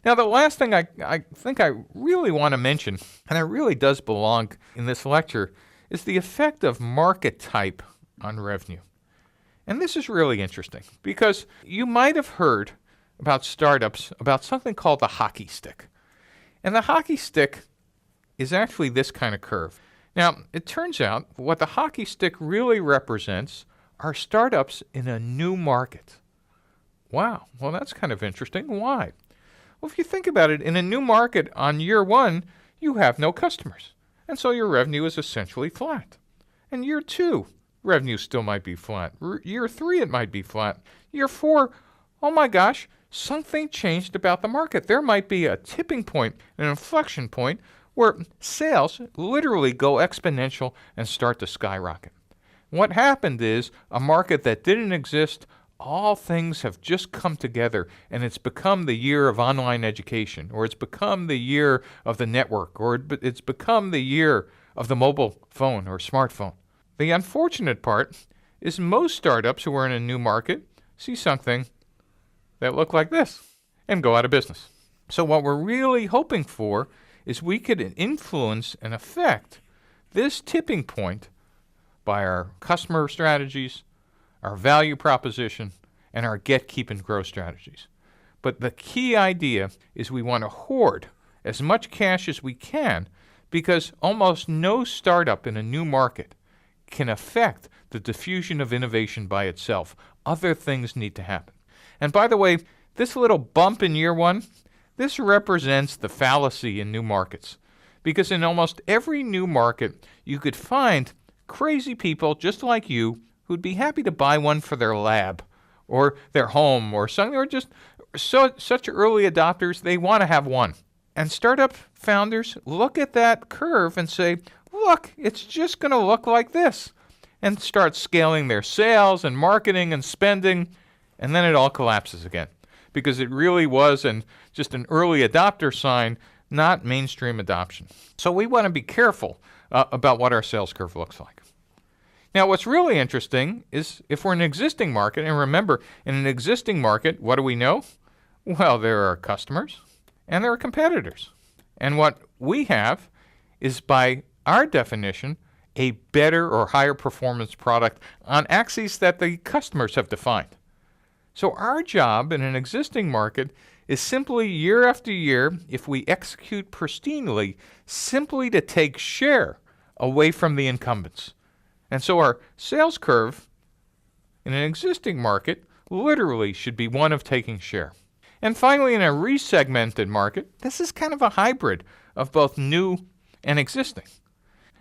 Now, the last thing I think I really want to mention, and it really does belong in this lecture, is the effect of market type on revenue. And this is really interesting because you might have heard about startups about something called the hockey stick. And the hockey stick is actually this kind of curve. Now, it turns out what the hockey stick really represents are startups in a new market. Wow, well, that's kind of interesting. Why? Well, if you think about it, in a new market on year one, you have no customers. And so your revenue is essentially flat. And year two, revenue still might be flat. Year three, it might be flat. Year four, oh my gosh, something changed about the market. There might be a tipping point, an inflection point, where sales literally go exponential and start to skyrocket. What happened is a market that didn't exist, all things have just come together, and it's become the year of online education, or it's become the year of the network, or it's become the year of the mobile phone or smartphone. The unfortunate part is most startups who are in a new market see something that look like this and go out of business. So what we're really hoping for is we could influence and affect this tipping point by our customer strategies, our value proposition, and our get, keep, and grow strategies. But the key idea is we want to hoard as much cash as we can because almost no startup in a new market can affect the diffusion of innovation by itself. Other things need to happen. And by the way, this little bump in year one, this represents the fallacy in new markets. Because in almost every new market, you could find crazy people just like you who'd be happy to buy one for their lab or their home or something, or just such early adopters, they want to have one. And startup founders look at that curve and say, look, it's just going to look like this, and start scaling their sales and marketing and spending, and then it all collapses again because it really was just an early adopter sign, not mainstream adoption. So we want to be careful about what our sales curve looks like. Now, what's really interesting is if we're in an existing market, and remember, in an existing market, what do we know? Well, there are customers and there are competitors. And what we have is, by our definition, a better or higher performance product on axes that the customers have defined. So our job in an existing market is simply year after year, if we execute pristinely, simply to take share away from the incumbents. And so our sales curve in an existing market literally should be one of taking share. And finally, in a resegmented market, this is kind of a hybrid of both new and existing.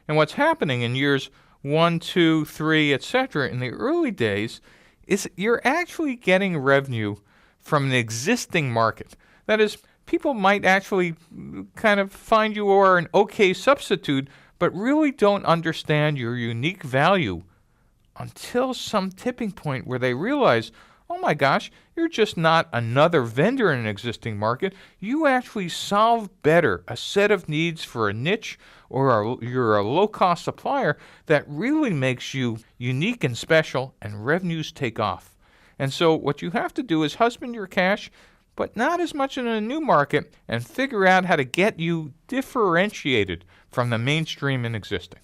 And what's happening in years 1, 2, 3, etc., in the early days is you're actually getting revenue from an existing market. That is, people might actually kind of find you are an okay substitute, but really don't understand your unique value until some tipping point where they realize, oh my gosh, you're just not another vendor in an existing market. You actually solve better a set of needs for a niche, or you're a low-cost supplier that really makes you unique and special, and revenues take off. And so what you have to do is husband your cash, but not as much in a new market, and figure out how to get you differentiated from the mainstream in existing.